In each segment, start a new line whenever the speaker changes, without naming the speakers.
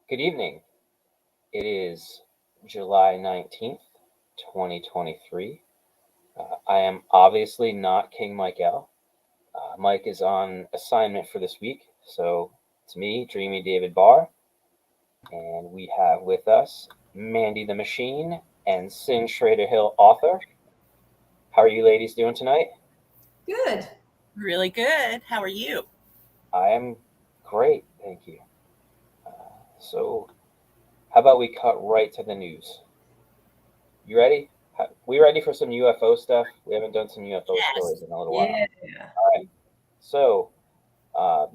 Good evening. It is July 19th, 2023. I am obviously not King Mike L. Mike is on assignment for this week, so it's me, Dreamy David Barr, and we have with us Mandy the Machine and Shrader Hill author. How are you ladies doing tonight?
Good.
Really good. How are you?
I am great, thank you. So, how about we cut right to the news? You ready? We ready for some UFO stuff? We haven't done some UFO stories
Yes.
in a little while.
Yeah.
All right. So, uh,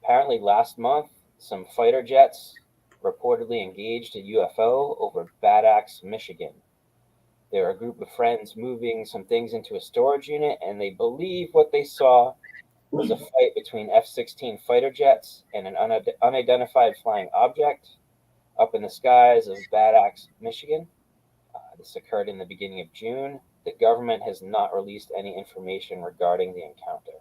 apparently last month, some fighter jets reportedly engaged a UFO over Bad Axe, Michigan. There are a group of friends moving some things into a storage unit, and they believe what they saw was a fight between F 16 fighter jets and an unidentified flying object up in the skies of Bad Axe, Michigan. This occurred in the beginning of June. The government has not released any information regarding the encounter.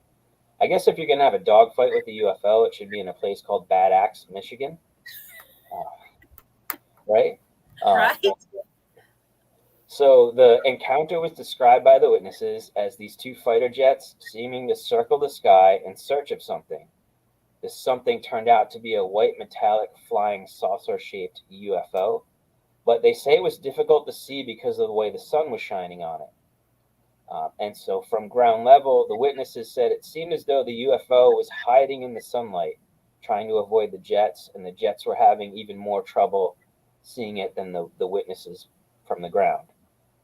I guess if you're going to have a dogfight with a UFO, it should be in a place called Bad Axe, Michigan, right? Um,
Right?
so the encounter was described by the witnesses as these two fighter jets seeming to circle the sky in search of something. This something turned out to be a white metallic flying saucer shaped UFO, but they say it was difficult to see because of the way the sun was shining on it. And so, from ground level, the witnesses said it seemed as though the UFO was hiding in the sunlight, trying to avoid the jets, and the jets were having even more trouble seeing it than the witnesses from the ground.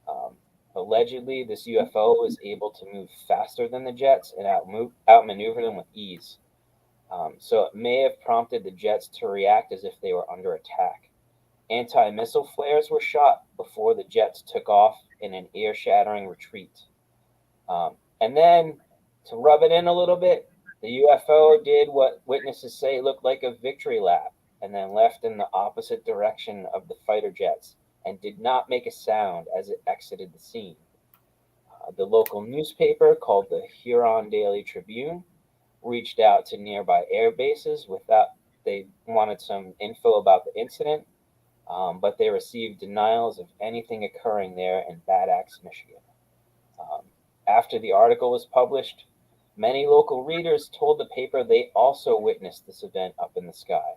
Um, Allegedly, this UFO was able to move faster than the jets and outmaneuver them with ease. So, it may have prompted the jets to react as if they were under attack. Anti missile flares were shot before the jets took off in an ear shattering retreat. And then to rub it in a little bit, the UFO did what witnesses say looked like a victory lap and then left in the opposite direction of the fighter jets and did not make a sound as it exited the scene. The local newspaper, called the Huron Daily Tribune, reached out to nearby air bases without they wanted some info about the incident, but they received denials of anything occurring there in Bad Axe, Michigan. Um, After the article was published, many local readers told the paper they also witnessed this event up in the sky.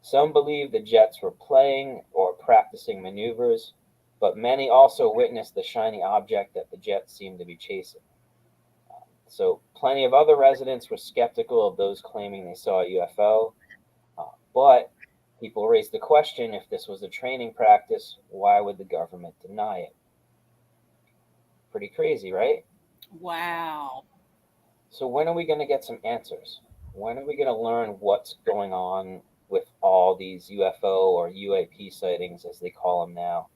Some believed the jets were playing or practicing maneuvers, but many also witnessed the shiny object that the jets seemed to be chasing. So, plenty of other residents were skeptical of those claiming they saw a UFO, but people raised the question, if this was a training practice, why would the government deny it? Pretty crazy, right?
Wow.
So when are we going to get some answers? When are we going to learn what's going on with all these UFO or UAP sightings, as they call them now?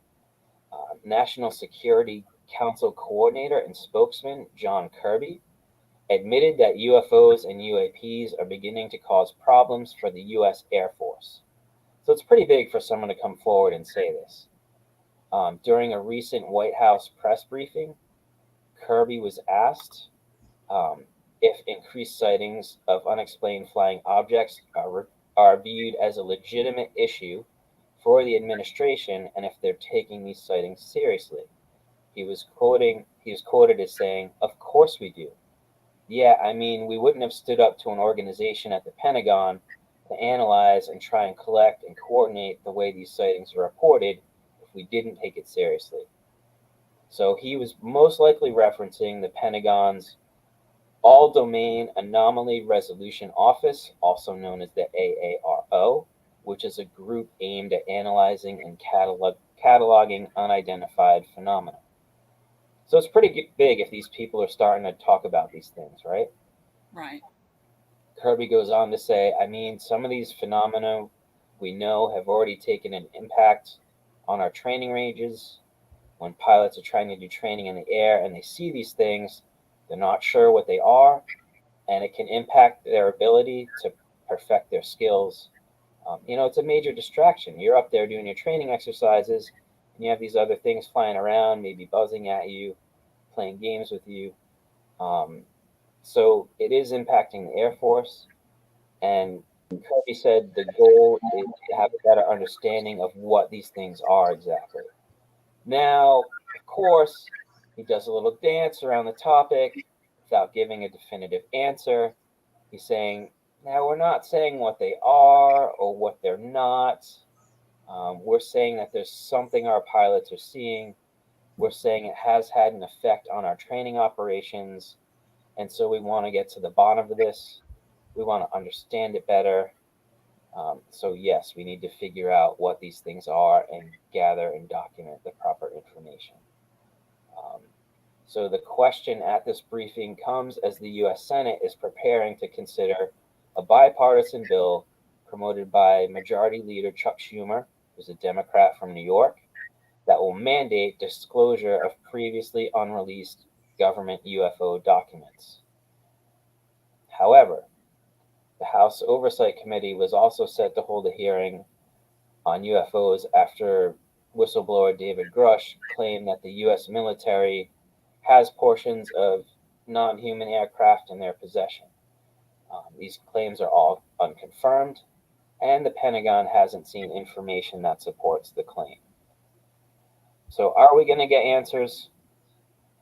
National Security Council coordinator and spokesman John Kirby admitted that UFOs and UAPs are beginning to cause problems for the U.S. Air Force. So it's pretty big for someone to come forward and say this. During a recent White House press briefing, Kirby was asked um, if increased sightings of unexplained flying objects are viewed as a legitimate issue for the administration and if they're taking these sightings seriously. He was quoted as saying, "Of course we do. Yeah, I mean, we wouldn't have stood up to an organization at the Pentagon to analyze and try and collect and coordinate the way these sightings are reported if we didn't take it seriously." So he was most likely referencing the Pentagon's All Domain Anomaly Resolution Office, also known as the AARO, which is a group aimed at analyzing and cataloging unidentified phenomena. So it's pretty big if these people are starting to talk about these things, right?
Right.
Kirby goes on to say, I mean, some of these phenomena we know have already taken an impact on our training ranges. When pilots are trying to do training in the air and they see these things, they're not sure what they are, and it can impact their ability to perfect their skills. It's a major distraction. You're up there doing your training exercises, and you have these other things flying around, maybe buzzing at you, playing games with you. Um, so it is impacting the Air Force, and Kirby said the goal is to have a better understanding of what these things are exactly. Now, of course, he does a little dance around the topic without giving a definitive answer. He's saying, now we're not saying what they are or what they're not. We're saying that there's something our pilots are seeing. We're saying it has had an effect on our training operations. And so we want to get to the bottom of this. We want to understand it better. So, yes, we need to figure out what these things are and gather and document the proper information. Um, so, the question at this briefing comes as the U.S. Senate is preparing to consider a bipartisan bill promoted by Majority Leader Chuck Schumer, who's a Democrat from New York, that will mandate disclosure of previously unreleased government UFO documents. However, the House Oversight Committee was also set to hold a hearing on UFOs after whistleblower David Grush claimed that the U.S. military has portions of non human aircraft in their possession. These claims are all unconfirmed, and the Pentagon hasn't seen information that supports the claim. So, are we going to get answers?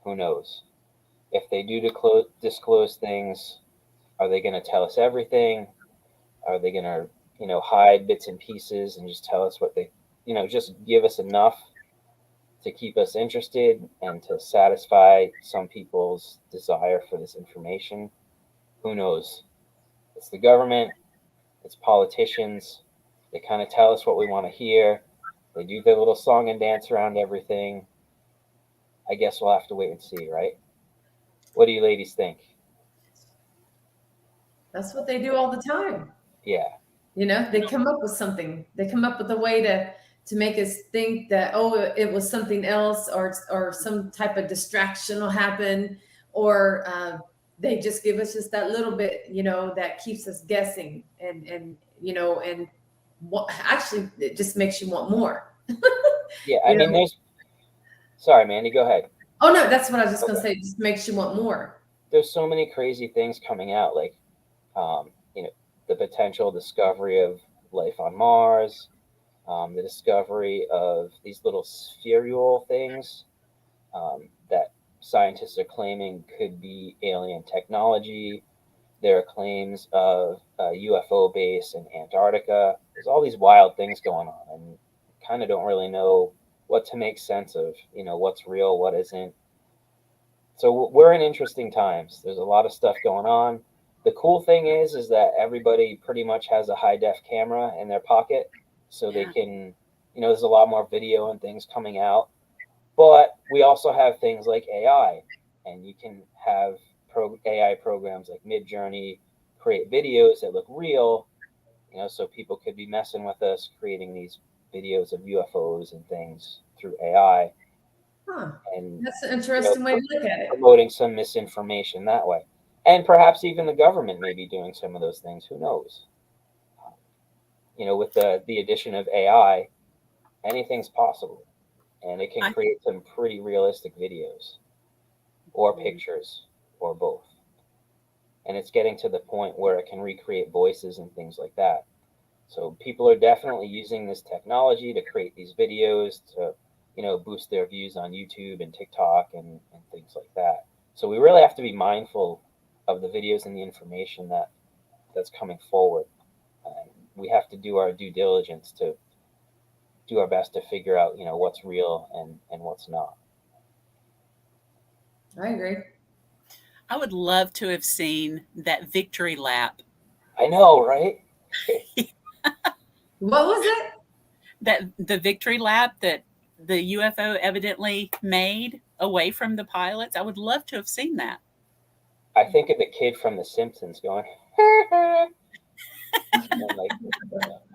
Who knows? If they do disclose things, are they going to tell us everything? Are they going to, hide bits and pieces and just tell us what they, just give us enough to keep us interested and to satisfy some people's desire for this information? Who knows? It's the government, it's politicians. They kind of tell us what we want to hear. They do their little song and dance around everything. I guess we'll have to wait and see, right? What do you ladies think?
That's what they do all the time.
Yeah.
They come up with something. They come up with a way to make us think that, oh, it was something else, or some type of distraction will happen, or they just give us just that little bit, that keeps us guessing, and actually it just makes you want more.
Yeah, I mean, sorry, Mandy, go ahead.
Oh no, that's what I was just gonna say. It just makes you want more.
There's so many crazy things coming out, like, um, you know, the potential discovery of life on Mars, the discovery of these little spherual things that scientists are claiming could be alien technology. There are claims of a UFO base in Antarctica. There's all these wild things going on, and kind of don't really know what to make sense of. What's real, what isn't. So we're in interesting times. There's a lot of stuff going on. The cool thing is that everybody pretty much has a high def camera in their pocket, so they
Yeah.
can, there's a lot more video and things coming out. But we also have things like AI, and you can have AI programs like Midjourney create videos that look real, so people could be messing with us, creating these videos of UFOs and things through AI,
Huh.
and
That's an interesting way to look at it.
promoting some misinformation that way. And perhaps even the government may be doing some of those things. Who knows? With the addition of AI, anything's possible, and it can
I
create some pretty realistic videos or pictures or both. And it's getting to the point where it can recreate voices and things like that. So people are definitely using this technology to create these videos to, boost their views on YouTube and TikTok and things like that. So we really have to be mindful of the videos and the information that's coming forward. We have to do our due diligence to do our best to figure out, what's real and what's not.
I agree.
would love to have seen that victory lap.
I know, right?
What was it?
That the victory lap that the UFO evidently made away from the pilots. I would love to have seen that.
I think of the kid from The Simpsons going, and like,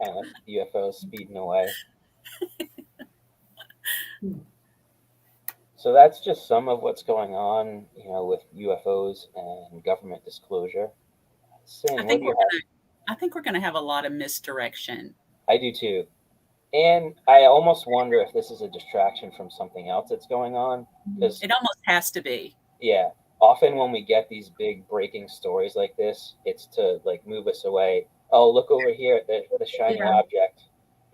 kind of UFOs speeding away. So that's just some of what's going on, with UFOs and government disclosure. Sin,
I
what
think
do
we're
you have?
gonna I think we're gonna have a lot of misdirection.
I do too. And I almost wonder if this is a distraction from something else that's going on. Because,
It almost has to be.
yeah, often when we get these big breaking stories like this, it's to like move us away oh, look over here at the shiny
Yeah.
object.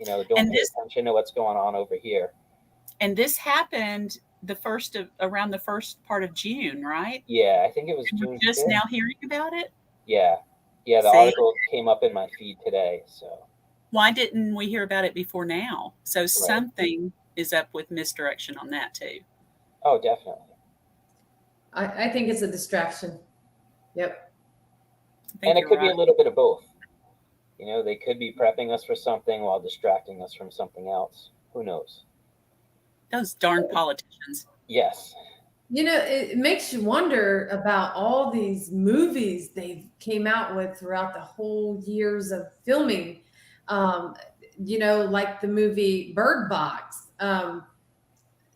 Don't
And
pay
this
attention to what's going on over here.
and this happened around the first part of June, right?
Yeah, I think it was
And
June
we're just
5th.
now hearing about it.
Yeah. Yeah, the
See,
article came up in my feed today, so.
why didn't we hear about it before now? So
Right.
something is up with misdirection on that too.
Oh, definitely.
I think it's a distraction. Yep.
I think
And it
you're
could be
right.
a little bit of both. They could be prepping us for something while distracting us from something else. Who knows?
Those darn politicians.
Yes.
It makes you wonder about all these movies they came out with throughout the whole years of filming. Like the movie Bird Box.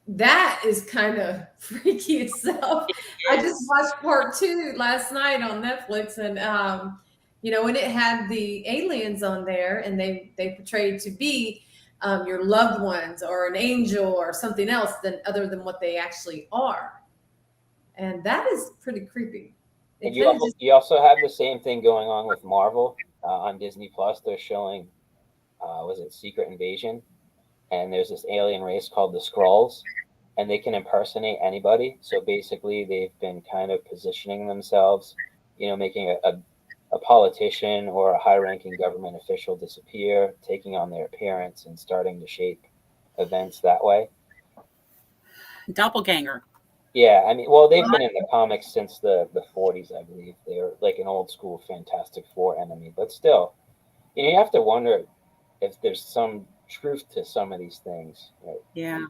That is kind of freaky itself. I just
Yes.
watched part 2 last night on Netflix, and when it had the aliens on there, and they portrayed to be your loved ones or an angel or something else other than what they actually are, and that is pretty creepy.
And
It kind of just
you also have the same thing going on with Marvel on Disney Plus. They're showing, was it Secret Invasion? And there's this alien race called the Skrulls, and they can impersonate anybody. So basically, they've been kind of positioning themselves, making a politician or a high-ranking government official disappear, taking on their appearance, and starting to shape events that way.
Doppelganger.
Yeah, I mean, well, they've been in the comics since the 40s, I believe. They're like an old school Fantastic Four enemy, but still, you have to wonder if there's some truth to some of these things. Right?
Yeah.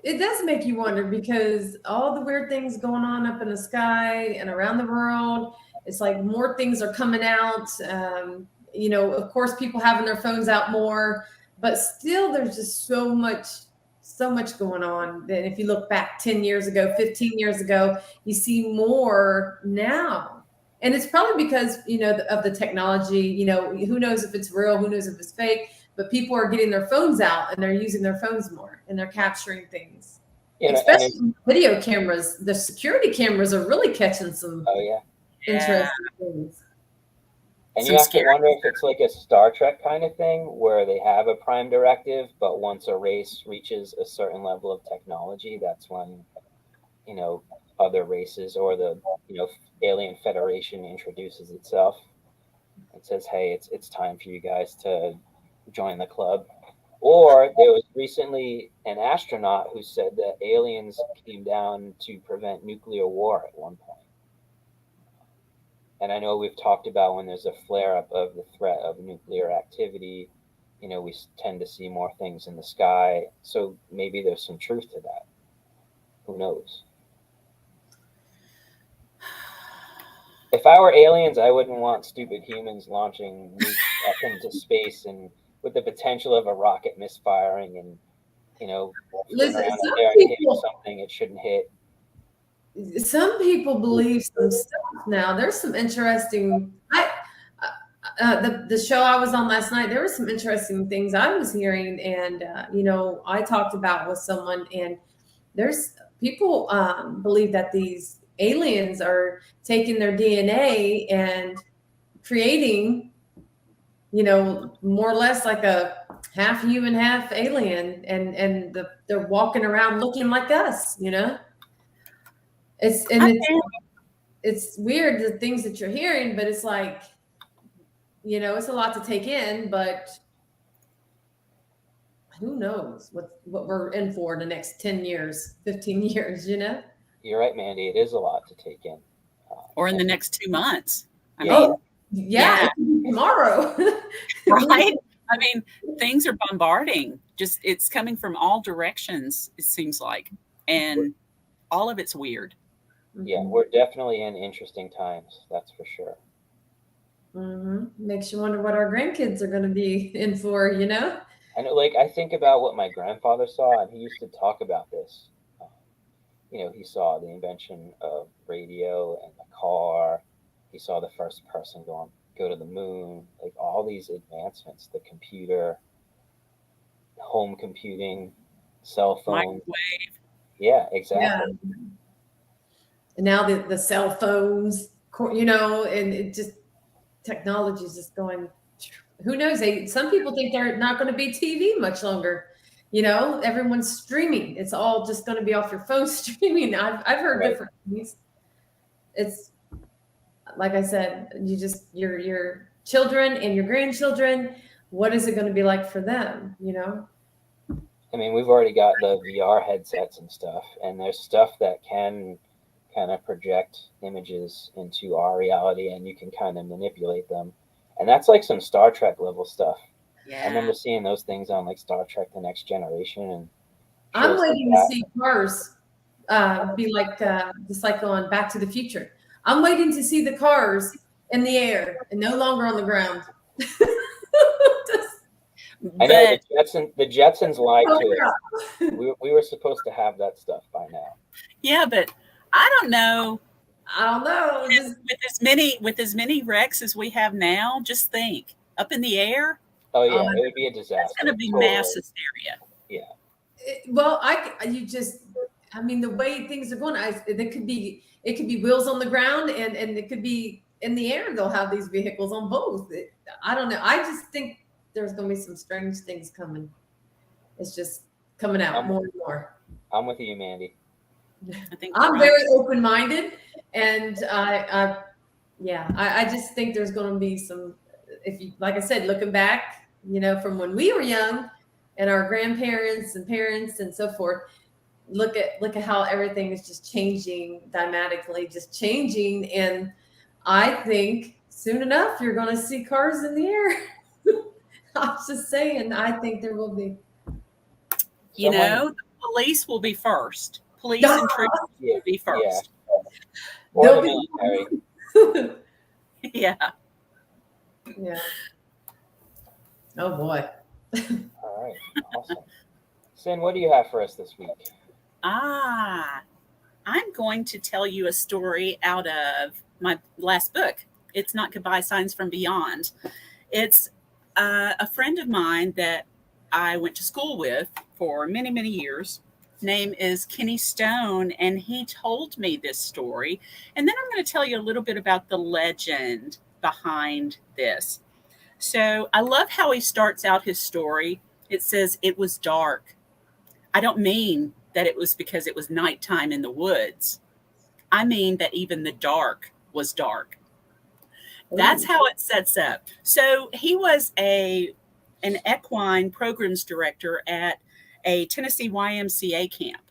it does make you wonder, because all the weird things going on up in the sky and around the world, it's like more things are coming out. Of course, people having their phones out more, but still there's just so much going on that if you look back 10 years ago, 15 years ago, you see more now. And it's probably because, of the technology, who knows if it's real, who knows if it's fake, but people are getting their phones out and they're using their phones more and they're capturing things.
And
Especially video cameras. The security cameras are really catching some
oh yeah,
interesting things.
and
Some
you have to
scary
wonder if it's like a Star Trek kind of thing where they have a prime directive, but once a race reaches a certain level of technology, that's when other races or the alien federation introduces itself and says, hey, it's time for you guys to join the club. Or there was recently an astronaut who said that aliens came down to prevent nuclear war at one point. And I know we've talked about when there's a flare up of the threat of nuclear activity, we tend to see more things in the sky. So maybe there's some truth to that. Who knows? If I were aliens, I wouldn't want stupid humans launching nukes up into space and with the potential of a rocket misfiring and, flying around up there and hitting something it shouldn't hit.
Some people believe some stuff now. There's some interesting. The show I was on last night, there were some interesting things I was hearing, and I talked about with someone, and there's people believe that these aliens are taking their DNA and creating, more or less like a half human, half alien, and they're walking around looking like us, It's weird, the things that you're hearing, but it's like, it's a lot to take in, but who knows what we're in for the next 10 years, 15 years,
You're right, Mandy. It is a lot to take in.
Or in the next 2 months. I
Yeah.
mean,
yeah. Tomorrow.
right? I mean, things are bombarding. Just it's coming from all directions, it seems like. And all of it's weird.
Yeah, we're definitely in interesting times. That's for sure.
Makes you wonder what our grandkids are going to be in for,
And I think about what my grandfather saw, and he used to talk about this. He saw the invention of radio and the car. He saw the first person go to the moon, like all these advancements, the computer, home computing, cell phones.
Microwave.
Yeah, exactly.
Yeah. And now the cell phones, and it just, technology is just going who knows? Some people think they're not going to be TV much longer. Everyone's streaming. It's all just going to be off your phone streaming. I've heard
Right.
different things. It's like I said, your children and your grandchildren. What is it going to be like for them?
I mean, we've already got the VR headsets and stuff, and there's stuff that can kind of project images into our reality, and you can kind of manipulate them. And that's like some Star Trek level stuff. I remember seeing those things on like Star Trek: The Next Generation, and
I'm
shows like
waiting to
that.
see cars be like just like on Back to the Future. I'm waiting to see the cars in the air and no longer on the ground.
I know
But
the Jetsons lied
Oh,
to
yeah.
us. We were supposed to have that stuff by now.
yeah, but I don't know.
I don't know. Just,
With as many wrecks as we have now, just think up in the air.
Oh yeah,
Oh,
it would be a disaster.
It's going to be
totally.
mass hysteria.
well, I mean, the way things are going, it could be wheels on the ground and it could be in the air. They'll have these vehicles on both. I don't know. I just think there's going to be some strange things coming. It's just coming out more and more.
I'm with you, Mandy.
I think
I'm
right.
very open-minded, and I just think there's going to be some. If you, like I said, looking back, from when we were young, and our grandparents and parents and so forth, look at how everything is just changing dramatically, just changing, and I think soon enough you're going to see cars in the air. I'm just saying, I think there will be.
The police will be first. Police and troops will be first.
Or
They'll
the
be-
military.
Yeah.
Yeah. Oh boy.
All right, awesome. Sin, what do you have for us this week?
I'm going to tell you a story out of my last book. It's not Goodbye Signs from Beyond. It's a friend of mine that I went to school with for many, many years. Name is Kenny Stone, and he told me this story. And then I'm going to tell you a little bit about the legend behind this. So I love how he starts out his story. It says, "It was dark." I don't mean that it was because it was nighttime in the woods. I mean that even the dark was dark. That's how it sets up. So he was an equine programs director at a Tennessee YMCA camp.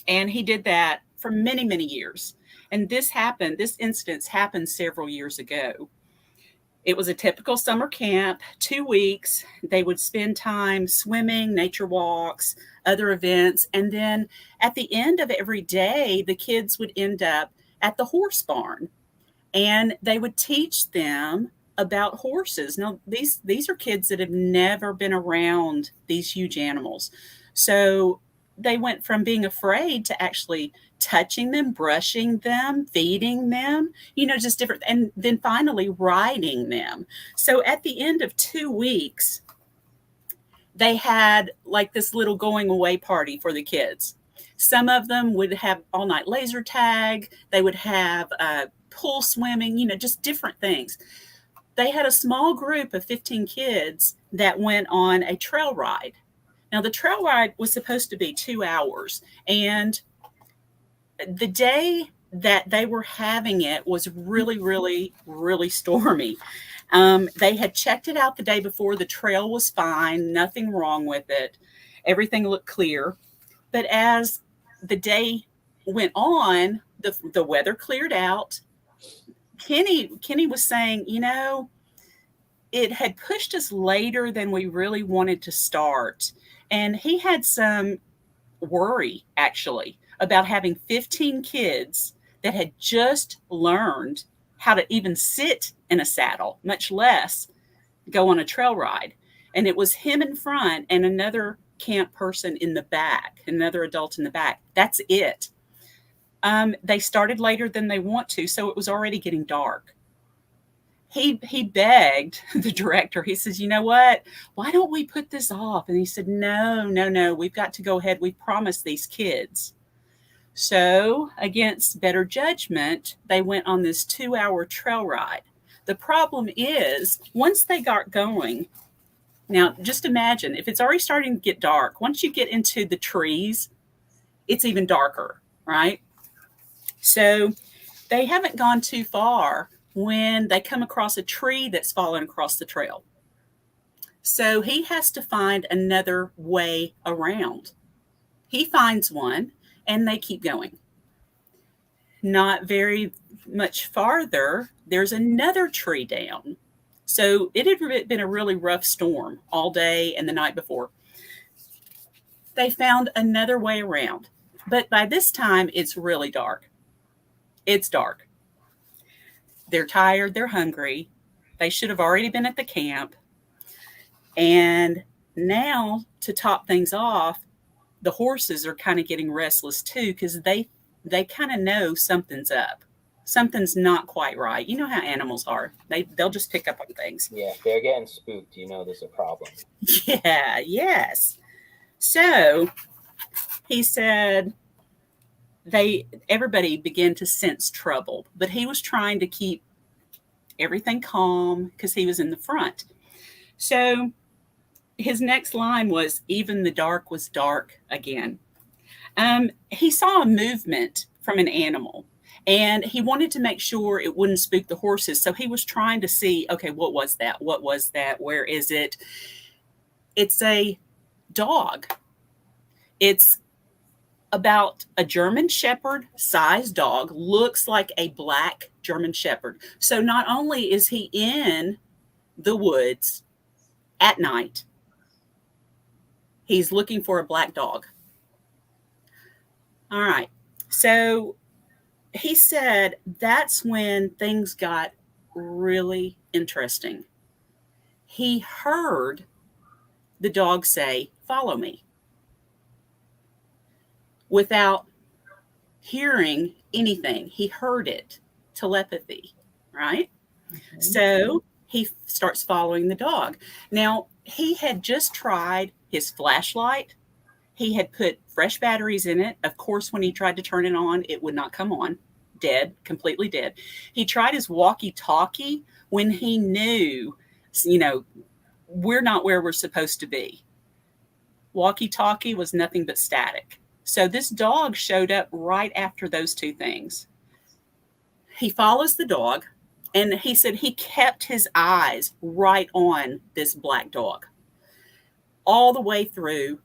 And he did that for many, many years. And this incident happened several years ago. It was a typical summer camp, 2 weeks. They would spend time swimming, nature walks, other events. And then at the end of every day, the kids would end up at the horse barn. And they would teach them about horses. Now, these are kids that have never been around these huge animals. So they went from being afraid to actually touching them, brushing them, feeding them, just different. And then finally riding them. So at the end of 2 weeks, they had like this little going away party for the kids. Some of them would have all night laser tag. They would have pool swimming, just different things. They had a small group of 15 kids that went on a trail ride. Now, the trail ride was supposed to be 2 hours. And the day that they were having it was really, really, really stormy. They had checked it out the day before. The trail was fine, nothing wrong with it. Everything looked clear. But as the day went on, the weather cleared out. Kenny was saying, it had pushed us later than we really wanted to start. And he had some worry, actually, about having 15 kids that had just learned how to even sit in a saddle, much less go on a trail ride. And it was him in front and another camp person in the back, another adult in the back. That's it. They started later than they want to, so it was already getting dark. He begged the director. He says, "You know what? Why don't we put this off?" And he said, No. We've got to go ahead. We promised these kids. So against better judgment, they went on this 2-hour trail ride. The problem is, once they got going, now just imagine if it's already starting to get dark, once you get into the trees, it's even darker, right? So they haven't gone too far when they come across a tree that's fallen across the trail. So he has to find another way around. He finds one and they keep going. Not very much farther, there's another tree down. So it had been a really rough storm all day and the night before. They found another way around. But by this time, it's really dark. It's dark. They're tired. They're hungry. They should have already been at the camp. And now, to top things off, the horses are kind of getting restless too, because they kind of know something's up. Something's not quite right. You know how animals are. They'll just pick up on things.
Yeah, if they're getting spooked, you know there's a problem.
Yeah, yes. So he said everybody began to sense trouble, but he was trying to keep everything calm because he was in the front. So his next line was, even the dark was dark again. He saw a movement from an animal and he wanted to make sure it wouldn't spook the horses. So he was trying to see, okay, what was that? What was that? Where is it? It's a dog. It's about a German Shepherd sized dog, looks like a black German Shepherd. So not only is he in the woods at night, he's looking for a black dog. All right. So he said that's when things got really interesting. He heard the dog say, "Follow me," without hearing anything. He heard it, telepathy, right? Mm-hmm. So he starts following the dog. Now, he had just tried his flashlight. He had put fresh batteries in it. Of course, when he tried to turn it on, it would not come on. Dead, completely dead. He tried his walkie-talkie when he knew, we're not where we're supposed to be. Walkie-talkie was nothing but static. So this dog showed up right after those two things. He follows the dog, and he said he kept his eyes right on this black dog all the way through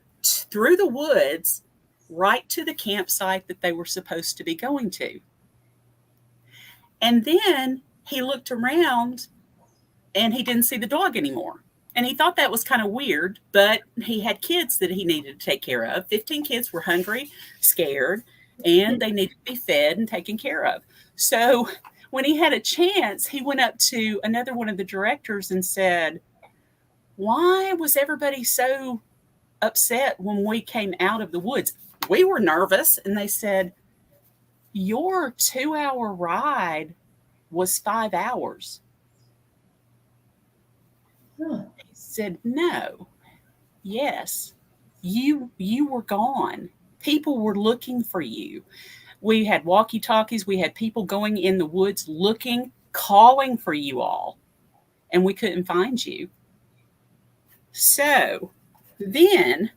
the woods, right to the campsite that they were supposed to be going to. And then he looked around and he didn't see the dog anymore. And he thought that was kind of weird, but he had kids that he needed to take care of. 15 kids were hungry, scared, and they needed to be fed and taken care of. So when he had a chance, he went up to another one of the directors and said, "Why was everybody so upset when we came out of the woods? We were nervous." And they said, "Your 2-hour ride was 5 hours. Huh. He said, "No, yes, you were gone. People were looking for you. We had walkie-talkies. We had people going in the woods looking, calling for you all, and we couldn't find you." So then,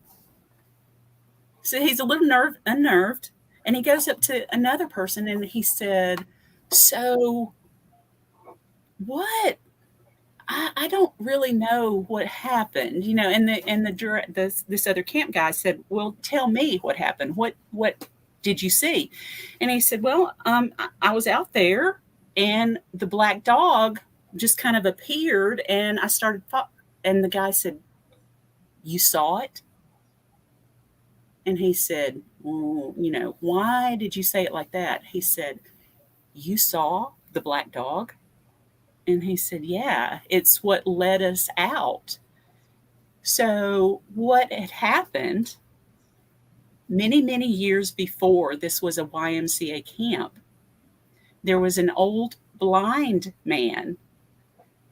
he's a little unnerved, and he goes up to another person and he said, "So what? I don't really know what happened, And this other camp guy said, "Well, tell me what happened. What did you see?" And he said, "Well, I was out there, and the black dog just kind of appeared, and I started." And the guy said, "You saw it?" And he said, "Well, why did you say it like that?" He said, "You saw the black dog?" And he said, "Yeah, it's what led us out." So what had happened many, many years before this was a YMCA camp, there was an old blind man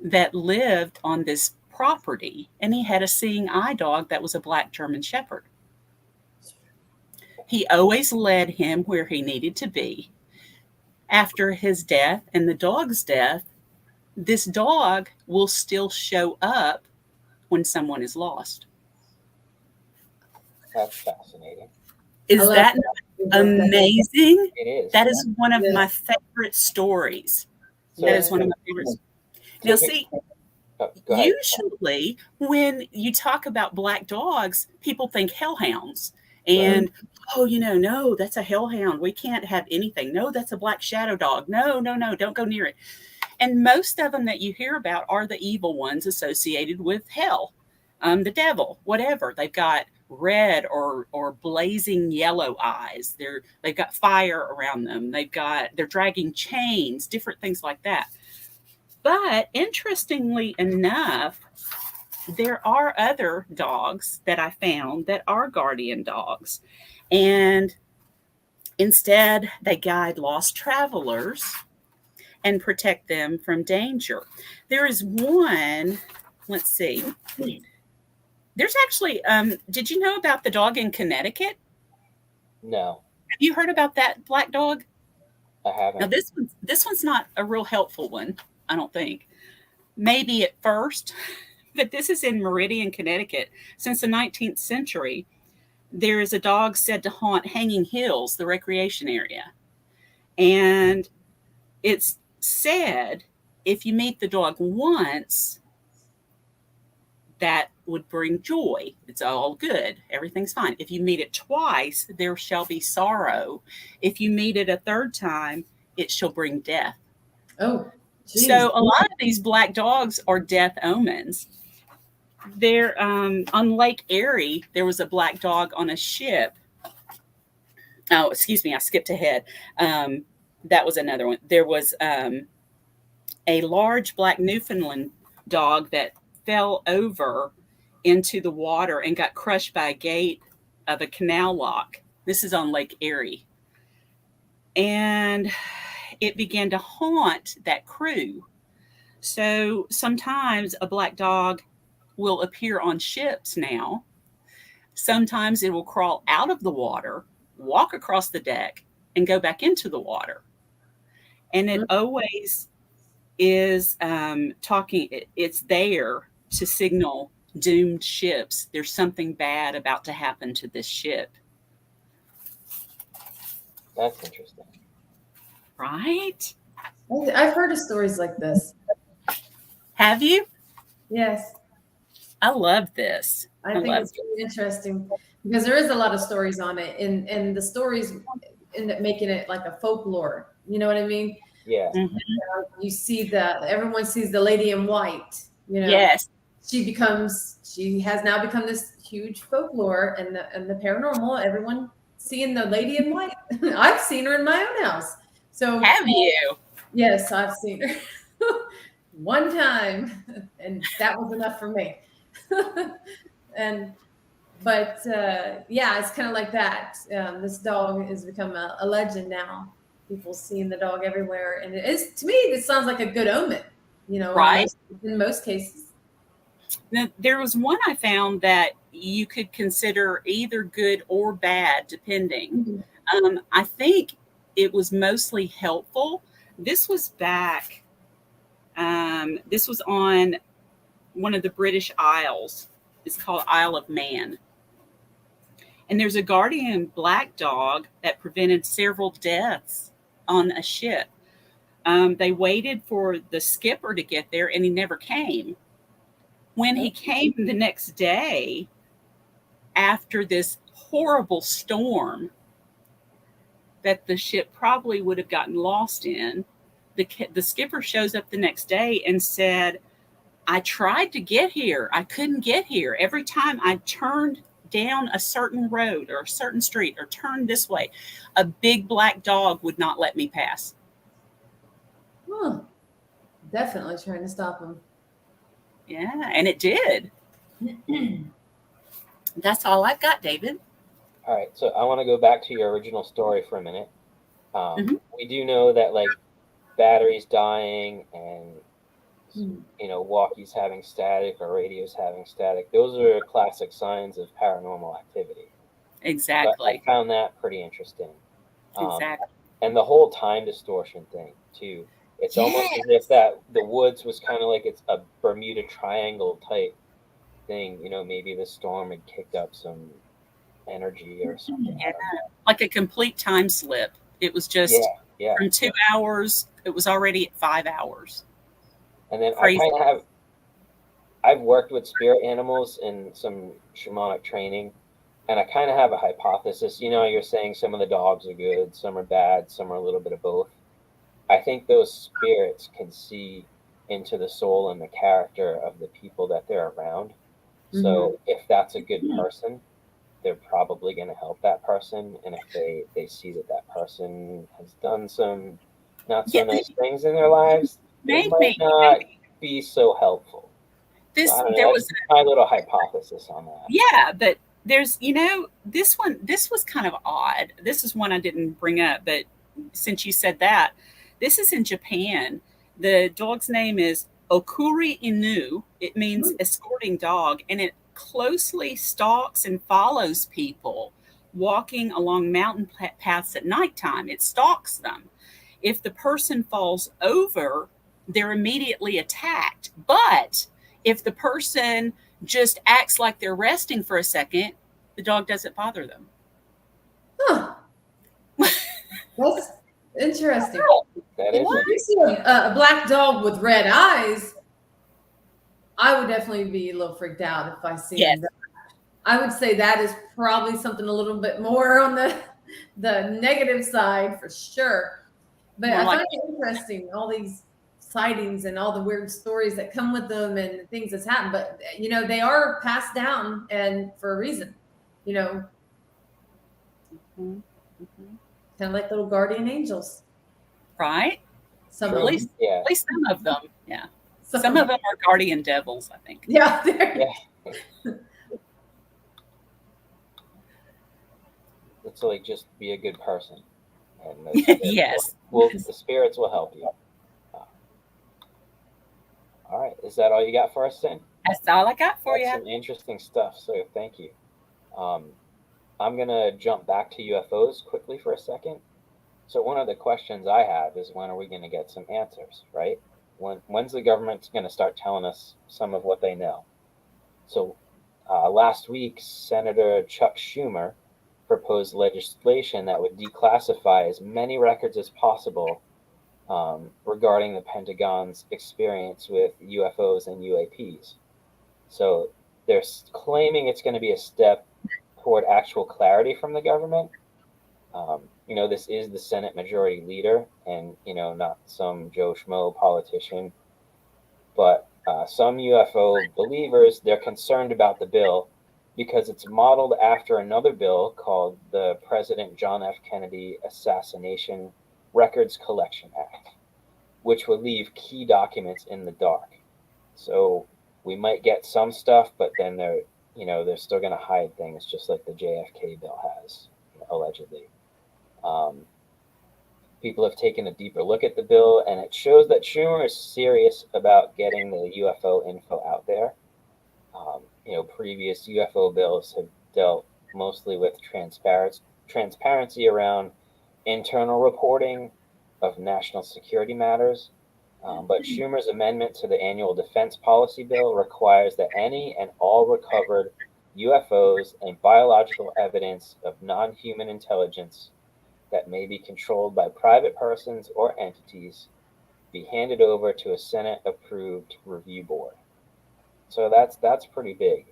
that lived on this property, and he had a seeing eye dog that was a black German Shepherd. He always led him where he needed to be. After his death and the dog's death, this dog will still show up when someone is lost.
That's fascinating.
Is that amazing?
It is.
That is one of my favorite stories.
So,
that is one of my favorites. Now, see, usually when you talk about black dogs, people think hellhounds. And, oh, no, that's a hellhound. We can't have anything. No, that's a black shadow dog. No, don't go near it. And most of them that you hear about are the evil ones associated with hell, the devil, whatever. They've got red or blazing yellow eyes. They've got fire around them. They're dragging chains, different things like that. But interestingly enough, there are other dogs that I found that are guardian dogs. And instead, they guide lost travelers and protect them from danger. There is one, let's see. There's actually, did you know about the dog in Connecticut?
No.
Have you heard about that black dog?
I haven't.
Now, this one's not a real helpful one, I don't think. Maybe at first, but this is in Meridian, Connecticut. Since the 19th century, there is a dog said to haunt Hanging Hills, the recreation area. And it's said if you meet the dog once, that would bring joy. It's all good. Everything's fine. If you meet it twice, there shall be sorrow. If you meet it a third time, it shall bring death.
Oh, geez.
So a lot of these black dogs are death omens. There, on Lake Erie, there was a black dog on a ship. Oh, excuse me, I skipped ahead. That was another one. There was a large black Newfoundland dog that fell over into the water and got crushed by a gate of a canal lock. This is on Lake Erie. And it began to haunt that crew. So sometimes a black dog will appear on ships now. Sometimes it will crawl out of the water, walk across the deck, and go back into the water. And it always is it's there to signal doomed ships. There's something bad about to happen to this ship.
That's interesting.
Right?
I've heard of stories like this.
Have you?
Yes.
I love this.
I think it's really interesting because there is a lot of stories on it, and the stories end up making it like a folklore. You know what I mean?
Yeah.
Mm-hmm. You see everyone sees the lady in white.
Yes.
She has now become this huge folklore, and the paranormal. Everyone seeing the lady in white. I've seen her in my own house. So
have you?
Yes, I've seen her one time, and that was enough for me. Yeah, it's kind of like that. This dog has become a legend now. People seeing the dog everywhere, and to me, it sounds like a good omen.
Right?
In most cases.
Now, there was one I found that you could consider either good or bad, depending. Mm-hmm. I think it was mostly helpful. This was back. This was on one of the British Isles. It's called Isle of Man. And there's a guardian black dog that prevented several deaths on a ship. They waited for the skipper to get there, and he never came. When he came the next day, after this horrible storm that the ship probably would have gotten lost in, the skipper shows up the next day and said, I tried to get here. I couldn't get here. Every time I turned down a certain road or a certain street or turned this way, a big black dog would not let me pass.
Definitely trying to stop him.
Yeah, and it did. That's all I've got, David.
All right, so I want to go back to your original story for a minute. We do know that batteries dying and walkies having static or radios having static, those are classic signs of paranormal activity.
Exactly.
But I found that pretty interesting.
Exactly.
And the whole time distortion thing too. It's almost as if that the woods was kind of like it's a Bermuda Triangle type thing. Maybe the storm had kicked up some energy or something.
Yeah, like a complete time slip. It was just
Yeah.
from 2 hours, it was already at 5 hours.
And then
Crazy.
I've worked with spirit animals in some shamanic training, and I kind of have a hypothesis. You're saying some of the dogs are good, some are bad, some are a little bit of both. I think those spirits can see into the soul and the character of the people that they're around. So if that's a good person, they're probably going to help that person. And if they see that person has done some not so nice things in their lives, they might not be so helpful. So I don't know, that's my little hypothesis on that.
Yeah, but there's, this was kind of odd. This is one I didn't bring up, but since you said that, this is in Japan. The dog's name is Okuri Inu. It means escorting dog, and it closely stalks and follows people walking along mountain paths at nighttime. It stalks them. If the person falls over, they're immediately attacked. But if the person just acts like they're resting for a second, the dog doesn't bother them.
Huh. That's interesting.
That is
if you see a black dog with red eyes, I would definitely be a little freaked out if I see that. I would say that is probably something a little bit more on the negative side for sure. But I find it interesting, all these sightings and all the weird stories that come with them and things that's happened. But, they are passed down and for a reason, kind of like little guardian angels.
Right?
At least
some of them. Yeah. Some of them are guardian devils, I think.
Yeah.
It's like just be a good person. And
yes.
The spirits will help you. All right. Is that all you got for us, Sin?
That's all I got for you.
Some interesting stuff. So thank you. I'm going to jump back to UFOs quickly for a second. So one of the questions I have is, when are we going to get some answers, right? When's the government going to start telling us some of what they know? So last week, Senator Chuck Schumer proposed legislation that would declassify as many records as possible regarding the Pentagon's experience with UFOs and UAPs. So they're claiming it's going to be a step toward actual clarity from the government. This is the Senate Majority Leader and, not some Joe Schmo politician. But some UFO believers, they're concerned about the bill because it's modeled after another bill called the President John F. Kennedy Assassination Records Collection Act, which would leave key documents in the dark. So we might get some stuff, but then they're still going to hide things, just like the JFK bill has, allegedly. People have taken a deeper look at the bill, and it shows that Schumer is serious about getting the UFO info out there. Previous UFO bills have dealt mostly with transparency around internal reporting of national security matters. But Schumer's amendment to the annual defense policy bill requires that any and all recovered UFOs and biological evidence of non-human intelligence that may be controlled by private persons or entities be handed over to a Senate-approved review board. So that's pretty big.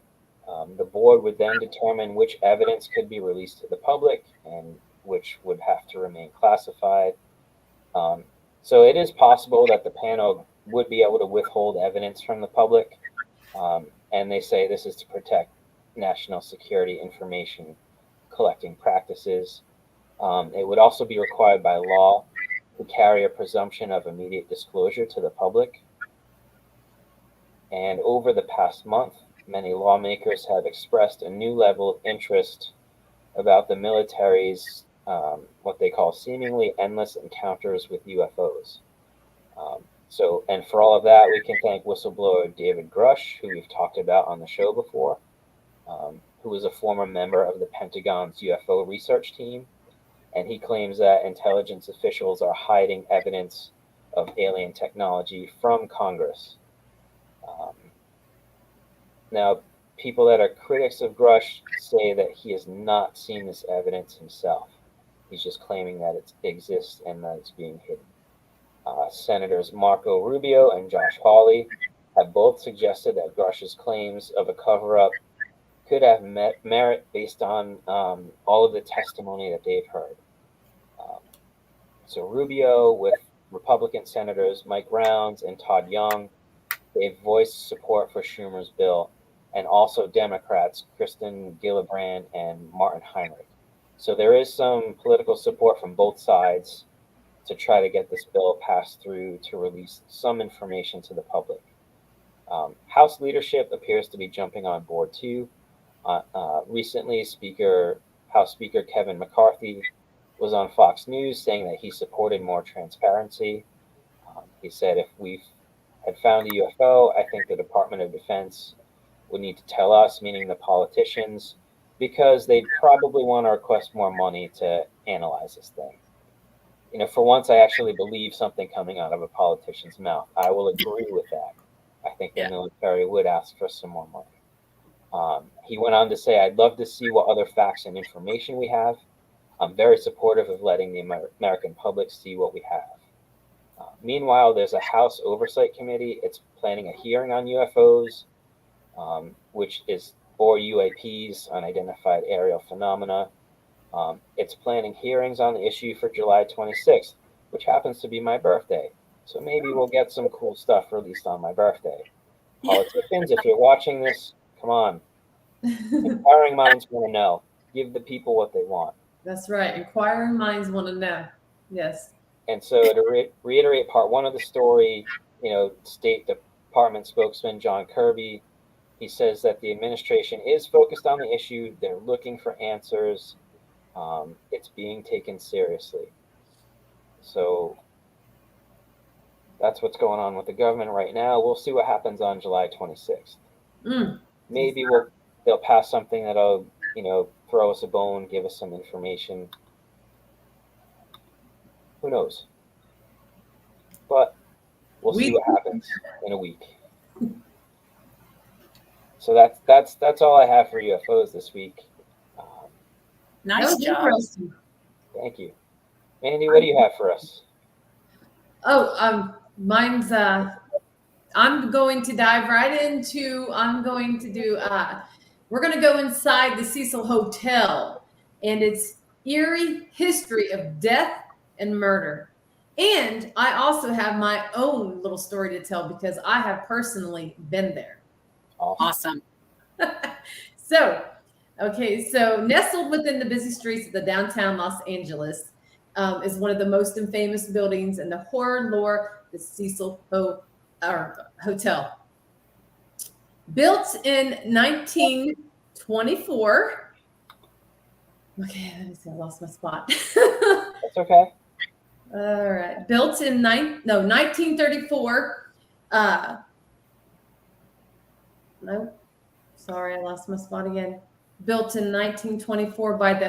The board would then determine which evidence could be released to the public and which would have to remain classified. So it is possible that the panel would be able to withhold evidence from the public. And they say this is to protect national security information collecting practices. It would also be required by law to carry a presumption of immediate disclosure to the public. And over the past month, many lawmakers have expressed a new level of interest about the military's what they call seemingly endless encounters with UFOs. And for all of that, we can thank whistleblower David Grush, who we've talked about on the show before, who was a former member of the Pentagon's UFO research team. And he claims that intelligence officials are hiding evidence of alien technology from Congress. Now, people that are critics of Grush say that he has not seen this evidence himself. He's just claiming that it exists and that it's being hidden. Senators Marco Rubio and Josh Hawley have both suggested that Grush's claims of a cover-up could have merit based on all of the testimony that they've heard. So Rubio, with Republican Senators Mike Rounds and Todd Young, they've voiced support for Schumer's bill, and also Democrats Kristen Gillibrand and Martin Heinrich. So there is some political support from both sides to try to get this bill passed through to release some information to the public. House leadership appears to be jumping on board too. Recently, House Speaker Kevin McCarthy was on Fox News saying that he supported more transparency. He said, if we had found a UFO, I think the Department of Defense would need to tell us, meaning the politicians, because they'd probably want to request more money to analyze this thing. For once, I actually believe something coming out of a politician's mouth. I will agree with that. I think the military would ask for some more money. He went on to say, I'd love to see what other facts and information we have. I'm very supportive of letting the American public see what we have. Meanwhile, there's a House Oversight Committee. It's planning a hearing on UFOs, or UAPs, unidentified aerial phenomena. It's planning hearings on the issue for July 26th, which happens to be my birthday. So maybe we'll get some cool stuff released on my birthday. Politicians, if you're watching this, come on. Inquiring minds want to know. Give the people what they want.
That's right. Inquiring minds want to know. Yes.
And so to reiterate part one of the story, State Department spokesman John Kirby, he says that the administration is focused on the issue. They're looking for answers. It's being taken seriously. So that's what's going on with the government right now. We'll see what happens on July 26th. Maybe they'll pass something that'll, throw us a bone, give us some information. Who knows? But we'll see what happens in a week. So that's all I have for UFOs this week.
Nice job.
Thank
you. Mandy, what do you have for us?
Mine's I'm going to dive right into, we're going to go inside the Cecil Hotel and its eerie history of death and murder. And I also have my own little story to tell because I have personally been there.
Awesome.
So nestled within the busy streets of the downtown Los Angeles is one of the most famous buildings in the horror lore, the Cecil Hotel. Built in 1924. Okay, let me see. I lost my spot.
That's okay.
All right. Built in 1934. No, sorry, I lost my spot again. Built in 1924 by the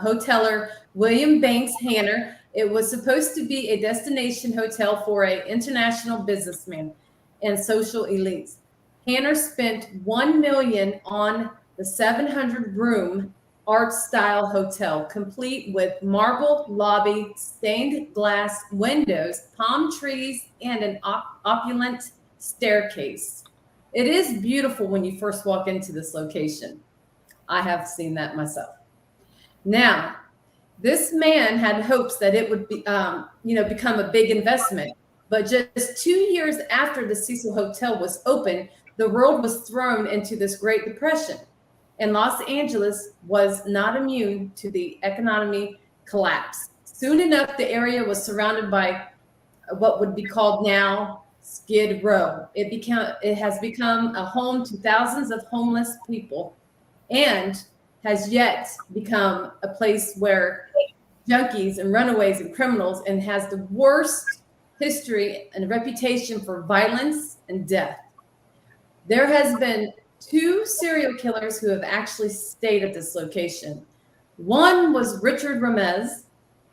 hoteler William Banks Hanner. It was supposed to be a destination hotel for an international businessman and social elites. Hanner spent $1 million on the 700-room art-style hotel, complete with marble lobby, stained glass windows, palm trees, and an opulent staircase. It is beautiful when you first walk into this location. I have seen that myself. Now, this man had hopes that it would be, become a big investment. But just 2 years after the Cecil Hotel was open, the world was thrown into this Great Depression. And Los Angeles was not immune to the economic collapse. Soon enough, the area was surrounded by what would be called now Skid Row. It has become a home to thousands of homeless people and has yet become a place where junkies and runaways and criminals, and has the worst history and reputation for violence and death. There has been 2 serial killers who have actually stayed at this location. One was Richard Ramez,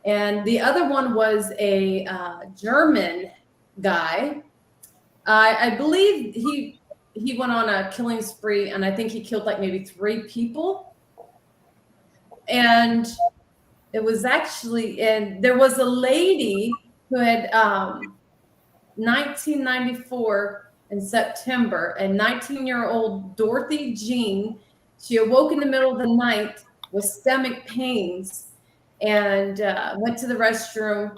and the other one was a German guy. I believe he went on a killing spree, and I think he killed like maybe 3 people. And it was actually, and there was a lady who had 1994 in September, a 19-year-old Dorothy Jean. She awoke in the middle of the night with stomach pains and went to the restroom,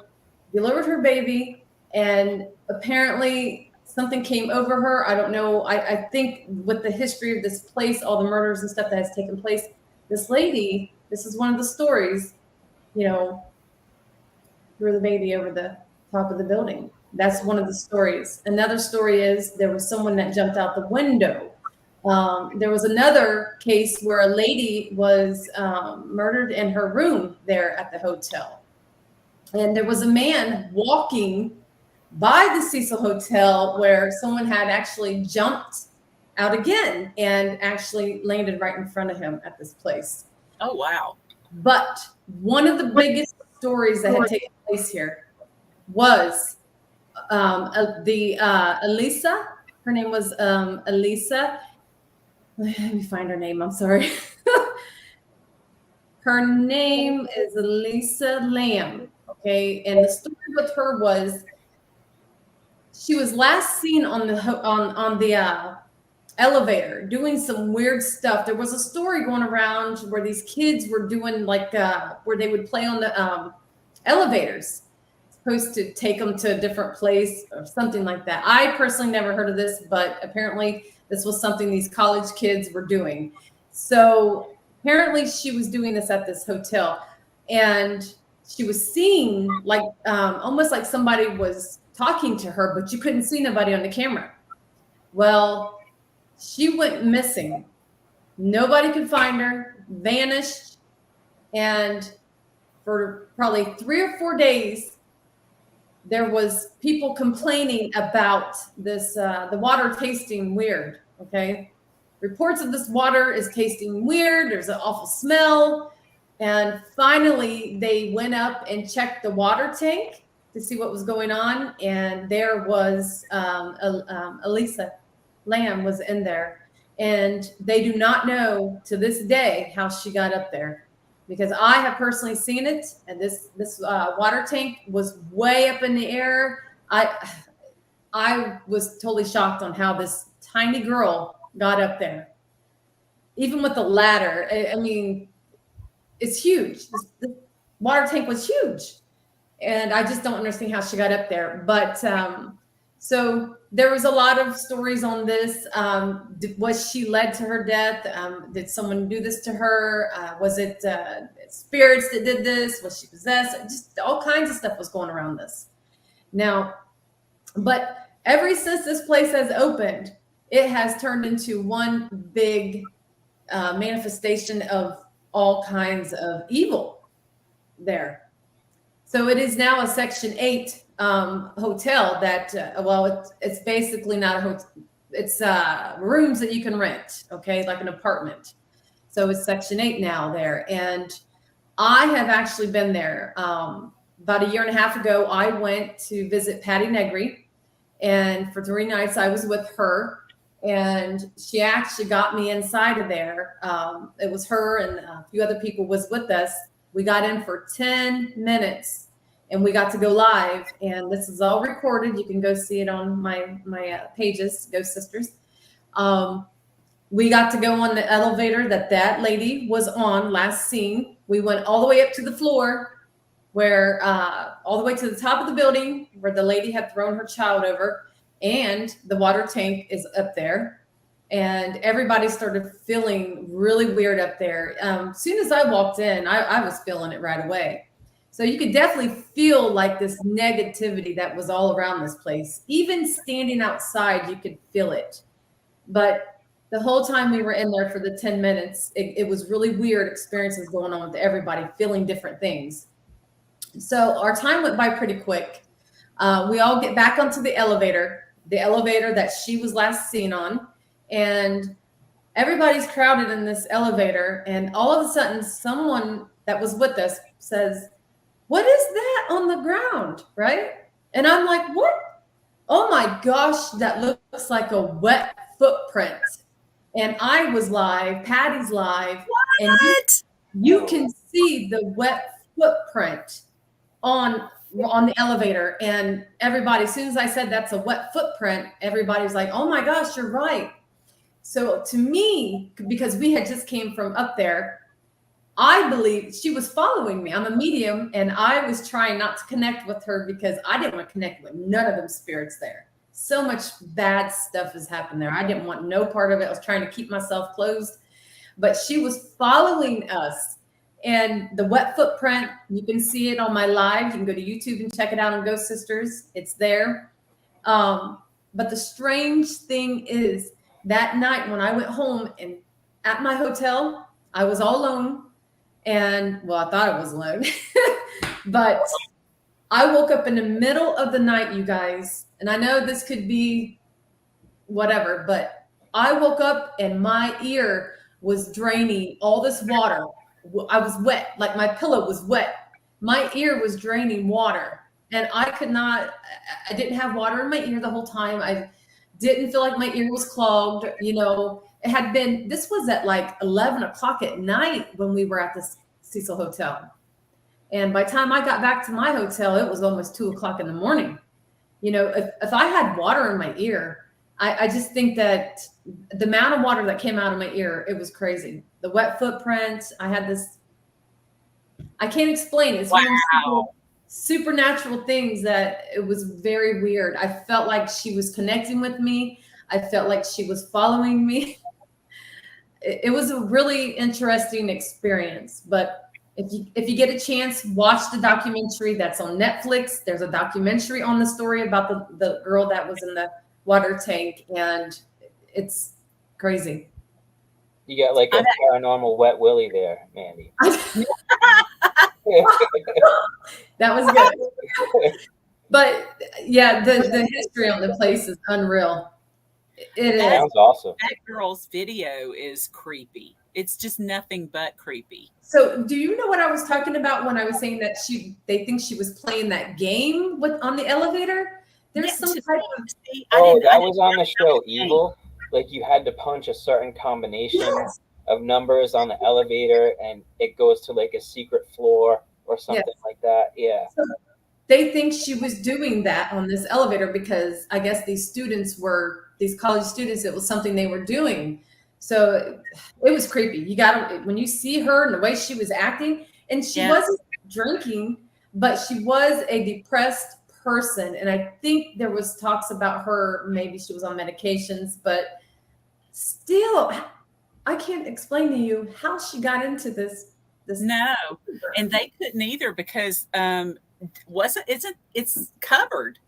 delivered her baby, and apparently something came over her. I don't know. I think with the history of this place, all the murders and stuff that has taken place, this lady, this is one of the stories, threw the baby over the top of the building. That's one of the stories. Another story is there was someone that jumped out the window. There was another case where a lady was murdered in her room there at the hotel. And there was a man walking by the Cecil Hotel where someone had actually jumped out again and actually landed right in front of him at this place.
Oh, wow.
But one of the biggest stories that had taken place here was Elisa. Her name was Elisa. Let me find her name. I'm sorry. Her name is Elisa Lamb. Okay, and the story with her was she was last seen on the elevator doing some weird stuff. There was a story going around where these kids were doing like where they would play on the elevators, supposed to take them to a different place or something like that. I personally never heard of this, but apparently this was something these college kids were doing. So apparently she was doing this at this hotel, and she was seen like almost like somebody was talking to her, but you couldn't see nobody on the camera. Well, she went missing. Nobody could find her, vanished. And for probably 3 or 4 days, there was people complaining about this, the water tasting weird, okay? Reports of this water is tasting weird. There's an awful smell. And finally, they went up and checked the water tank to see what was going on. And there was Elisa Lamb was in there. And they do not know to this day how she got up there, because I have personally seen it. And this water tank was way up in the air. I was totally shocked on how this tiny girl got up there, even with the ladder. I mean, it's huge. The water tank was huge. And I just don't understand how she got up there. But so there was a lot of stories on this. Was she led to her death? Did someone do this to her? Was it spirits that did this? Was she possessed? Just all kinds of stuff was going around this. Now, but ever since this place has opened, it has turned into one big manifestation of all kinds of evil there. So it is now a Section 8 hotel that, it's basically not a hotel. It's rooms that you can rent, okay, like an apartment. So it's Section 8 now there. And I have actually been there. About a year and a half ago, I went to visit Patty Negri. And for 3 nights, I was with her. And she actually got me inside of there. It was her and a few other people was with us. We got in for 10 minutes and we got to go live. And this is all recorded. You can go see it on my pages, Ghost Sisters. We got to go on the elevator that lady was on last seen. We went all the way up to the floor where all the way to the top of the building where the lady had thrown her child over. And the water tank is up there, and everybody started feeling really weird up there. As soon as I walked in, I was feeling it right away. So you could definitely feel like this negativity that was all around this place. Even standing outside, you could feel it. But the whole time we were in there for the 10 minutes, it was really weird experiences going on with everybody feeling different things. So our time went by pretty quick. We all get back onto the elevator that she was last seen on, and everybody's crowded in this elevator. And all of a sudden, someone that was with us says, "What is that on the ground?" Right? And I'm like, "What?" oh my gosh, that looks like a wet footprint. And I was live, Patty's live, and
What?
you can see the wet footprint on the elevator. And everybody, as soon as I said that's a wet footprint, everybody was like, oh my gosh, you're right. So to me, because we had just came from up there, I believe she was following me. I'm a medium, and I was trying not to connect with her because I didn't want to connect with none of them spirits there. So much bad stuff has happened there. I didn't want no part of it. I was trying to keep myself closed, but she was following us. And the wet footprint, you can see it on my live. You can go to YouTube and check it out on Ghost Sisters. It's there. But the strange thing is that night when I went home and at my hotel, I was all alone. And well, I thought I was alone, but I woke up in the middle of the night, you guys. And I know this could be whatever, but I woke up and my ear was draining all this water. I was wet, like my pillow was wet. My ear was draining water, and I could not, I didn't have water in my ear the whole time. I didn't feel like my ear was clogged. You know, it had been, this was at like 11 o'clock at night when we were at the Cecil Hotel. And by the time I got back to my hotel, it was almost 2 o'clock in the morning. You know, if I had water in my ear, I just think that the amount of water that came out of my ear, it was crazy. The wet footprint, I had this, I can't explain it. It's one of those supernatural things that it was very weird. I felt like she was connecting with me. I felt like she was following me. It was a really interesting experience. But if you get a chance, watch the documentary that's on Netflix. There's a documentary on the story about the girl that was in the water tank, and it's crazy.
You got like a paranormal wet willy there, Mandy.
That was good. But yeah, the history on the place is unreal. It
Sounds awesome.
That girl's video is creepy. It's just nothing but creepy.
So do you know what I was talking about when I was saying that they think she was playing that game on the elevator? There's some type of
that was on the show Evil. Like you had to punch a certain combination of numbers on the elevator, and it goes to like a secret floor or something like that. Yeah.
So they think she was doing that on this elevator because I guess these college students, it was something they were doing. So it was creepy. You got to, when you see her and the way she was acting, and she wasn't drinking, but she was a depressed person. And I think there was talks about her, maybe she was on medications, but still, I can't explain to you how she got into this.
No, and they couldn't either because it's covered.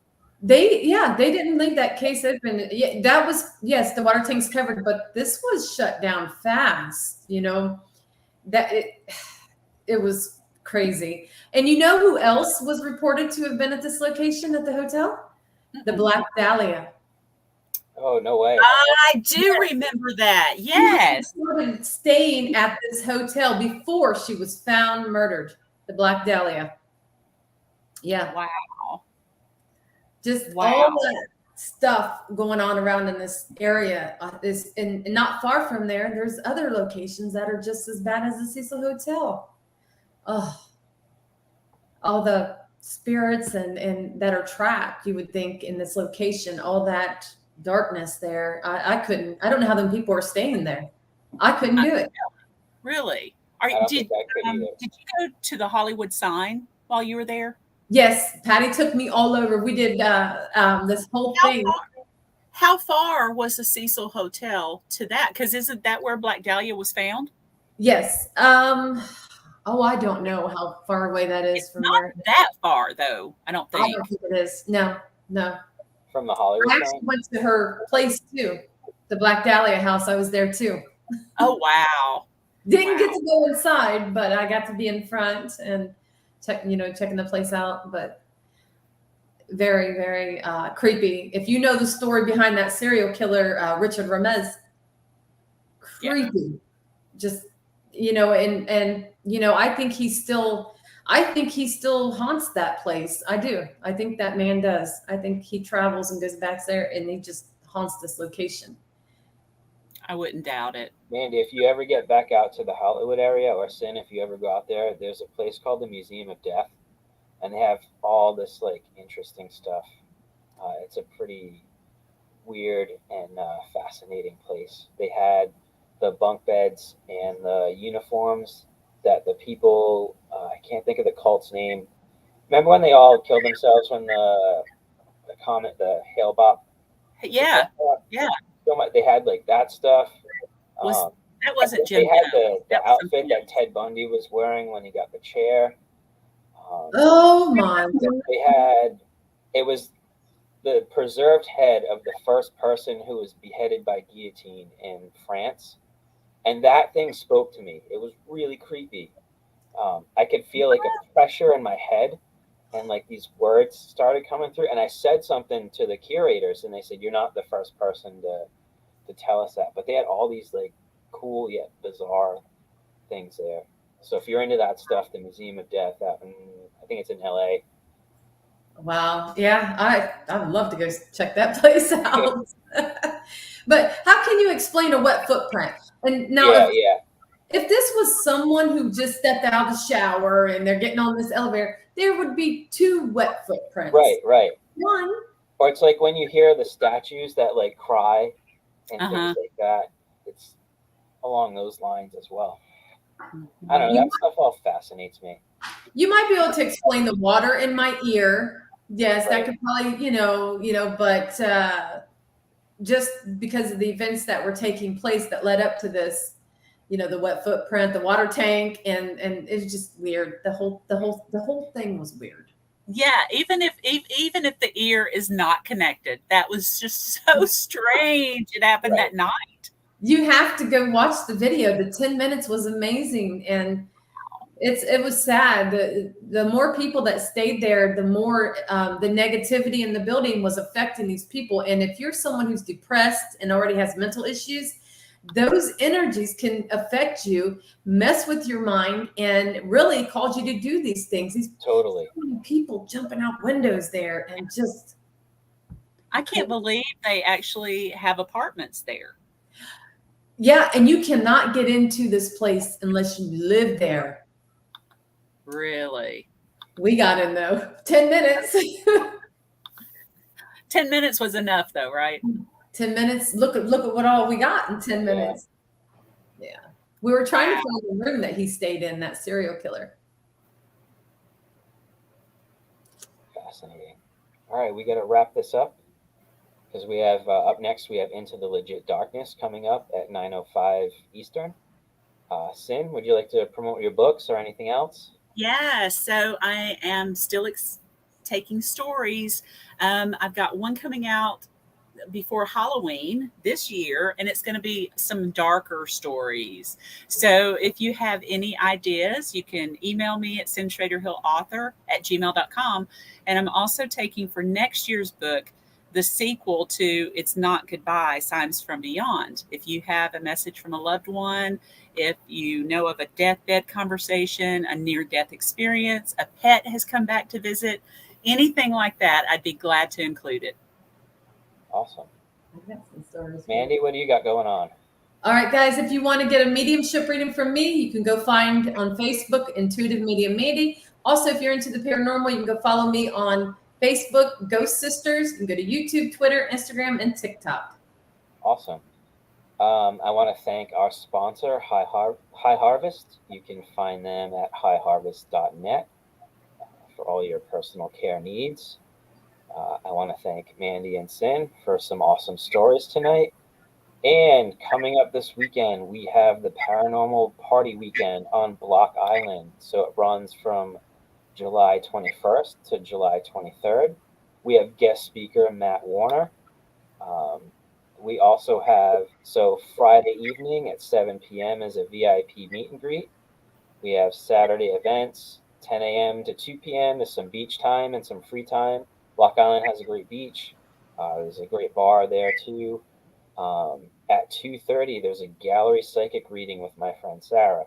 They didn't leave that case open. Yeah, that was, yes, the water tank's covered, but this was shut down fast. You know, that it was crazy. And you know who else was reported to have been at this location at the hotel? The Black Dahlia.
Oh, no way.
I do remember that. Yes.
She started staying at this hotel before she was found murdered. The Black Dahlia. Yeah.
Wow.
Just all that stuff going on around in this area and not far from there, there's other locations that are just as bad as the Cecil Hotel. Oh, all the spirits and that are trapped, you would think, in this location, all that darkness there. I don't know how them people are staying there. I couldn't do it.
Really? Did you go to the Hollywood sign while you were there?
Yes, Patty took me all over. We did this whole thing.
How far was the Cecil Hotel to that? Because isn't that where Black Dahlia was found?
Yes. Oh, I don't know how far away that is from there.
Not that far, though. I don't think
it is. No.
From the Hollywood.
I actually went to her place too, the Black Dahlia house. I was there too.
Oh wow!
Didn't get to go inside, but I got to be in front and checking the place out. But very, very creepy. If you know the story behind that serial killer, Richard Ramez, creepy. Just and I think he's still. I think he still haunts that place. I do. I think that man does. I think he travels and goes back there and he just haunts this location.
I wouldn't doubt it.
Mandy, if you ever get back out to the Hollywood area, or Sin, if you ever go out there, there's a place called the Museum of Death, and they have all this like interesting stuff. It's a pretty weird and fascinating place. They had the bunk beds and the uniforms that the people, I can't think of the cult's name. Remember when they all killed themselves when the comet, the hail bop?
Yeah, yeah.
So much, they had like that stuff.
Was that
I
wasn't
think they
Jim
had
Jones?
the
That was
outfit
something
that
else.
Ted Bundy was wearing when he got the chair.
Oh my God.
They had, it was the preserved head of the first person who was beheaded by guillotine in France. And that thing spoke to me. It was really creepy. I could feel like a pressure in my head, and like these words started coming through. And I said something to the curators, and they said, "You're not the first person to tell us that." But they had all these like cool yet bizarre things there. So if you're into that stuff, the Museum of Death, I think it's in LA.
Wow. Yeah, I'd love to go check that place out. But how can you explain a wet footprint? And now,
Yeah, yeah,
if this was someone who just stepped out of the shower and they're getting on this elevator, there would be two wet footprints.
right.
One,
Or it's like when you hear the statues that like cry and
Uh-huh.
things like that. It's along those lines as well. I don't know.
you
That stuff all fascinates me.
you might be able to explain the water in my ear. Yes, that
Right.
could probably, but just because of the events that were taking place that led up to this, the wet footprint, the water tank, and it's just weird. The whole thing was weird.
Yeah, even if the ear is not connected, that was just so strange. It happened
Right.
that night.
You have to go watch the video. The 10 minutes was amazing, and it was sad. The more people that stayed there, the more the negativity in the building was affecting these people. And if you're someone who's depressed and already has mental issues, those energies can affect you, mess with your mind, and really cause you to do these things. These
Totally.
people jumping out windows there and just
I can't believe they actually have apartments there.
yeah, and you cannot get into this place unless you live there.
Really.
We got in though. 10 minutes.
10 minutes was enough though, right?
10 minutes. Look at what all we got in 10 minutes. Yeah. We were trying to find the room that he stayed in, that serial killer.
Fascinating. All right, we got to wrap this up because we have up next we have Into the Legit Darkness coming up at 9:05 Eastern. Sin, would you like to promote your books or anything else?
Yeah, so I am still taking stories. I've got one coming out before Halloween this year, and it's going to be some darker stories. So if you have any ideas, you can email me at shraderhillauthor@gmail.com. And I'm also taking for next year's book the sequel to It's Not Goodbye, Signs from Beyond. If you have a message from a loved one, if you know of a deathbed conversation, a near-death experience, a pet has come back to visit, anything like that, I'd be glad to include it.
Awesome.
I got some stories.
Mandy, what do you got going on?
All right, guys, if you want to get a mediumship reading from me, you can go find on Facebook Intuitive Medium Mandy. Also, if you're into the paranormal, you can go follow me on Facebook, Ghost Sisters. You can go to YouTube, Twitter, Instagram, and TikTok.
Awesome. I want to thank our sponsor, High Harvest. You can find them at highharvest.net for all your personal care needs. I want to thank Mandy and Sin for some awesome stories tonight. And coming up this weekend, we have the Paranormal Party Weekend on Block Island. So it runs from July 21st to July 23rd. We have guest speaker Matt Warner. We also have, so Friday evening at 7 p.m. is a VIP meet and greet. We have Saturday events, 10 a.m. to 2 p.m. There's some beach time and some free time. Block Island has a great beach. There's a great bar there too. At 2:30, there's a gallery psychic reading with my friend Sarah.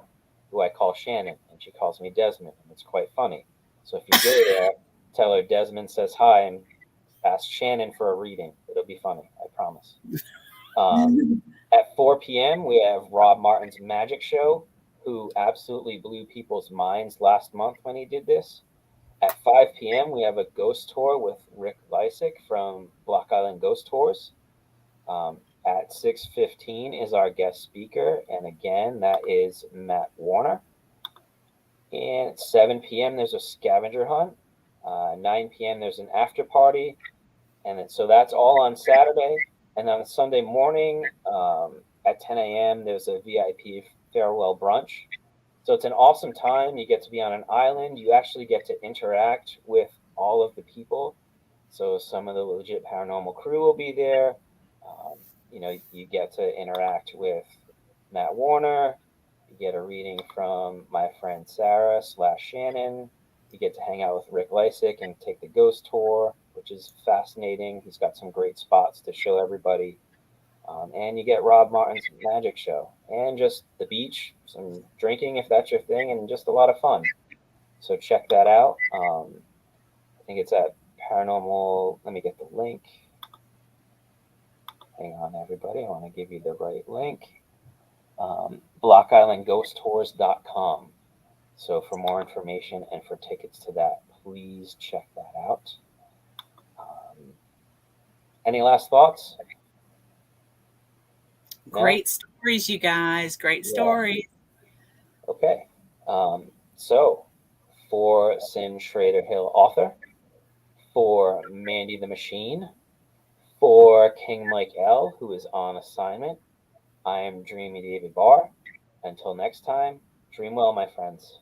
who I call Shannon, and she calls me Desmond, and it's quite funny. So if you go there, tell her Desmond says hi and ask Shannon for a reading. It'll be funny, I promise. At 4 p.m., we have Rob Martin's Magic Show, who absolutely blew people's minds last month when he did this. At 5 p.m., we have a ghost tour with Rick Lysick from Block Island Ghost Tours. At 6:15 is our guest speaker, and again, that is Matt Warner. And at 7 p.m., there's a scavenger hunt. 9 p.m., there's an after party. So that's all on Saturday. And on Sunday morning at 10 a.m., there's a VIP farewell brunch. So it's an awesome time. You get to be on an island. You actually get to interact with all of the people. So some of the legit paranormal crew will be there. You get to interact with Matt Warner. You get a reading from my friend Sarah / Shannon. You get to hang out with Rick Lysick and take the ghost tour, which is fascinating. He's got some great spots to show everybody. And you get Rob Martin's Magic Show. And just the beach, some drinking if that's your thing, and just a lot of fun. So check that out. I think it's at Paranormal. Let me get the link. Hang on, everybody. I want to give you the right link. BlockIslandGhostTours.com. So for more information and for tickets to that, please check that out. Any last thoughts?
Great stories, you guys. Great stories.
Okay. So for Sin Shrader Hill author, for Mandy the Machine, for King Mike L, who is on assignment, I am Dreamy David Barr. Until next time, dream well, my friends.